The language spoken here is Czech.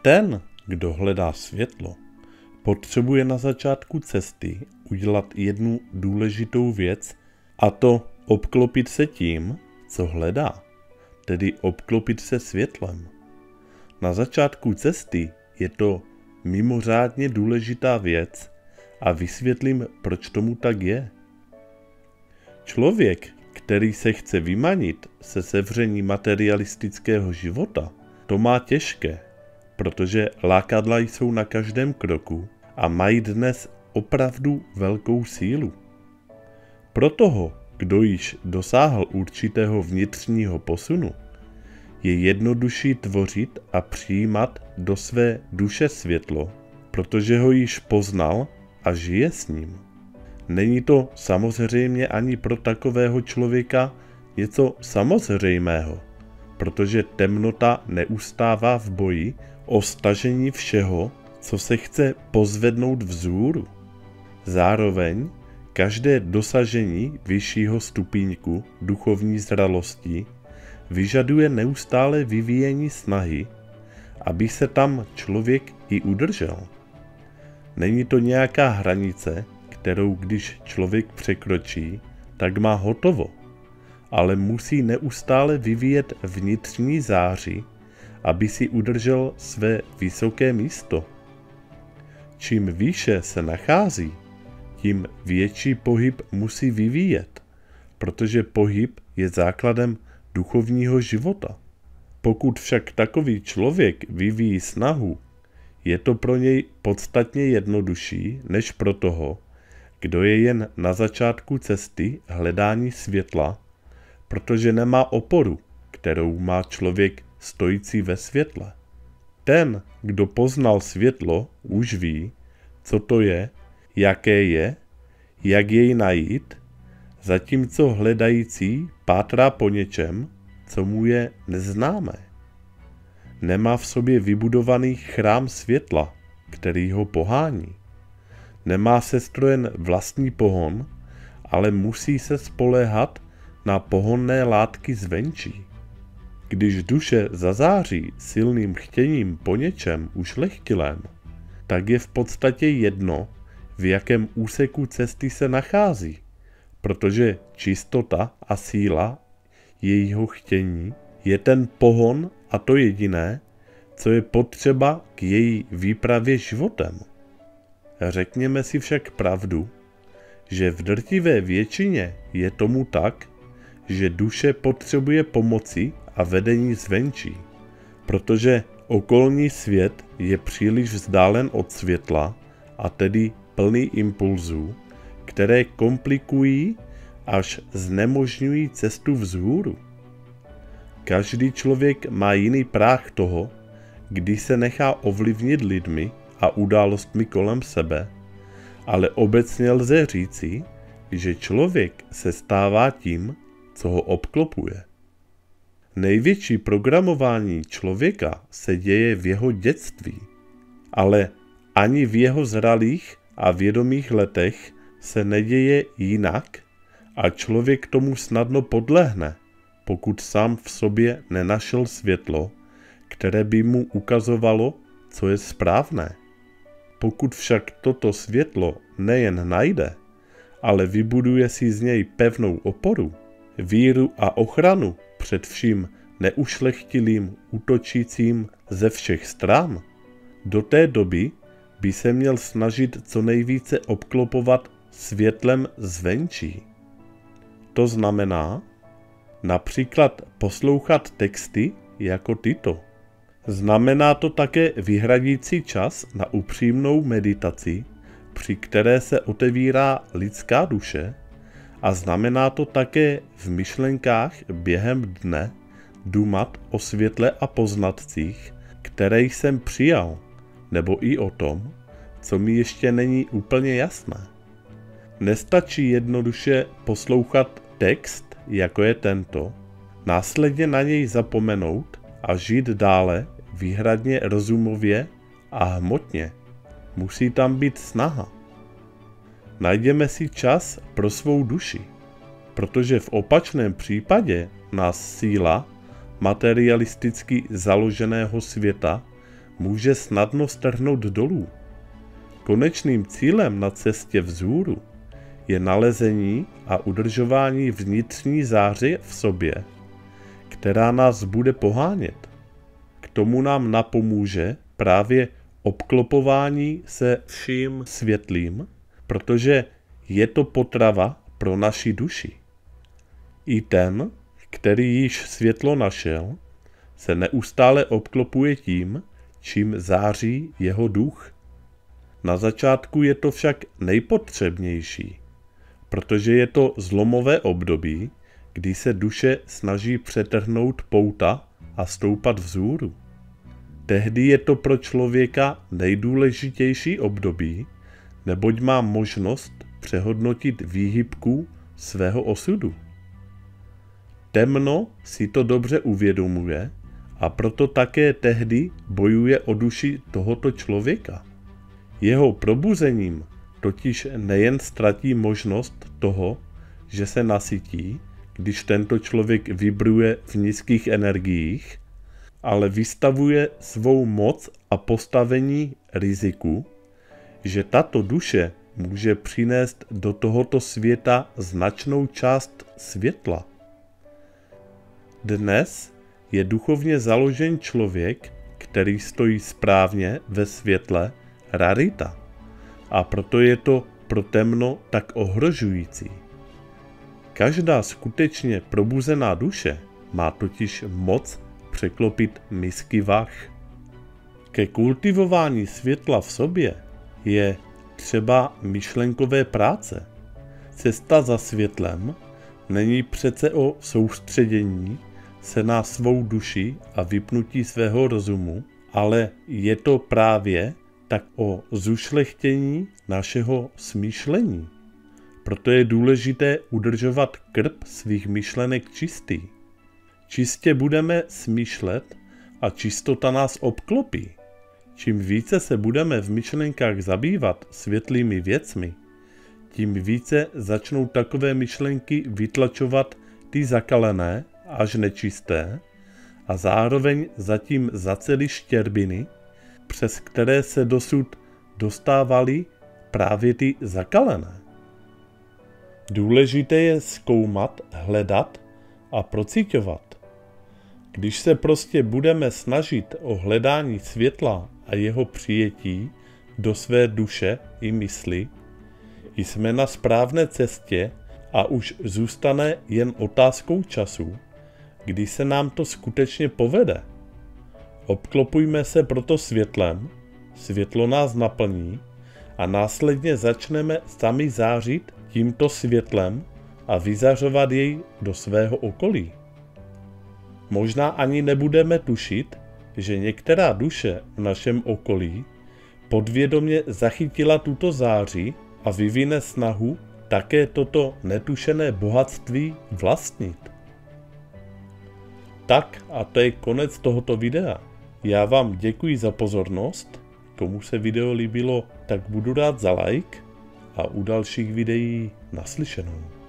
Ten, kdo hledá světlo, potřebuje na začátku cesty udělat jednu důležitou věc, a to obklopit se tím, co hledá, tedy obklopit se světlem. Na začátku cesty je to mimořádně důležitá věc a vysvětlím, proč tomu tak je. Člověk, který se chce vymanit se sevření materialistického života, to má těžké, protože lákadla jsou na každém kroku a mají dnes opravdu velkou sílu. Pro toho, kdo již dosáhl určitého vnitřního posunu, je jednodušší tvořit a přijímat do své duše světlo, protože ho již poznal a žije s ním. Není to samozřejmě ani pro takového člověka něco samozřejmého, protože temnota neustává v boji o stažení všeho, co se chce pozvednout vzhůru. Zároveň každé dosažení vyššího stupínku duchovní zralosti vyžaduje neustále vyvíjení snahy, aby se tam člověk i udržel. Není to nějaká hranice, kterou když člověk překročí, tak má hotovo, ale musí neustále vyvíjet vnitřní záři, aby si udržel své vysoké místo. Čím výše se nachází, tím větší pohyb musí vyvíjet, protože pohyb je základem duchovního života. Pokud však takový člověk vyvíjí snahu, je to pro něj podstatně jednodušší než pro toho, kdo je jen na začátku cesty hledání světla, protože nemá oporu, kterou má člověk stojící ve světle. Ten, kdo poznal světlo, už ví, co to je, jaké je, jak jej najít, zatímco hledající pátrá po něčem, co mu je neznámé. Nemá v sobě vybudovaný chrám světla, který ho pohání. Nemá sestrojen vlastní pohon, ale musí se spoléhat na pohonné látky zvenčí. Když duše zazáří silným chtěním po něčem ušlechtilém, tak je v podstatě jedno, v jakém úseku cesty se nachází, protože čistota a síla jejího chtění je ten pohon a to jediné, co je potřeba k její výpravě životem. Řekněme si však pravdu, že v drtivé většině je tomu tak, že duše potřebuje pomoci a vedení zvenčí, protože okolní svět je příliš vzdálen od světla a tedy plný impulzů, které komplikují až znemožňují cestu vzhůru. Každý člověk má jiný práh toho, kdy se nechá ovlivnit lidmi a událostmi kolem sebe, ale obecně lze říci, že člověk se stává tím, co ho obklopuje. Největší programování člověka se děje v jeho dětství, ale ani v jeho zralých a vědomých letech se neděje jinak a člověk tomu snadno podlehne, pokud sám v sobě nenašel světlo, které by mu ukazovalo, co je správné. Pokud však toto světlo nejen najde, ale vybuduje si z něj pevnou oporu, víru a ochranu před vším neušlechtilým útočícím ze všech stran, do té doby by se měl snažit co nejvíce obklopovat světlem zvenčí. To znamená například poslouchat texty jako tyto. Znamená to také vyhradit si čas na upřímnou meditaci, při které se otevírá lidská duše, a znamená to také v myšlenkách během dne dumat o světle a poznatcích, které jsem přijal, nebo i o tom, co mi ještě není úplně jasné. Nestačí jednoduše poslouchat text, jako je tento, následně na něj zapomenout a žít dále výhradně rozumově a hmotně. Musí tam být snaha. Najdeme si čas pro svou duši. protože v opačném případě nás síla materialisticky založeného světa může snadno strhnout dolů. Konečným cílem na cestě vzhůru je nalezení a udržování vnitřní záře v sobě, která nás bude pohánět. K tomu nám napomůže právě obklopování se vším světlým, protože je to potrava pro naši duši. I ten, který již světlo našel, se neustále obklopuje tím, čím září jeho duch. Na začátku je to však nejpotřebnější, protože je to zlomové období, kdy se duše snaží přetrhnout pouta a stoupat vzhůru. Tehdy je to pro člověka nejdůležitější období, neboť má možnost přehodnotit výhybku svého osudu. Temno si to dobře uvědomuje a proto také tehdy bojuje o duši tohoto člověka. Jeho probuzením totiž nejen ztratí možnost toho, že se nasytí, když tento člověk vibruje v nízkých energiích, ale vystavuje svou moc a postavení riziku, že tato duše může přinést do tohoto světa značnou část světla. Dnes je duchovně založen člověk, který stojí správně ve světle, rarita. A proto je to pro temno tak ohrožující. Každá skutečně probuzená duše má totiž moc překlopit misky vah. Ke kultivování světla v sobě je třeba myšlenkové práce. Cesta za světlem není přece o soustředění se na svou duši a vypnutí svého rozumu, ale je to právě tak o zušlechtění našeho smýšlení. Proto je důležité udržovat krb svých myšlenek čistý. Čistě budeme smýšlet a čistota nás obklopí. Čím více se budeme v myšlenkách zabývat světlými věcmi, tím více začnou takové myšlenky vytlačovat ty zakalené až nečisté a zároveň zatím zacely štěrbiny, přes které se dosud dostávaly právě ty zakalené. Důležité je zkoumat, hledat a procíťovat. Když se prostě budeme snažit o hledání světla a jeho přijetí do své duše i mysli, jsme na správné cestě a už zůstane jen otázkou času, kdy se nám to skutečně povede. Obklopujme se proto světlem, světlo nás naplní a následně začneme sami zářit tímto světlem a vyzařovat jej do svého okolí. Možná ani nebudeme tušit, že některá duše v našem okolí podvědomě zachytila tuto záři a vyvine snahu také toto netušené bohatství vlastnit. Tak a to je konec tohoto videa. Já vám děkuji za pozornost. Komu se video líbilo, tak budu rád za like a u dalších videí naslyšenou.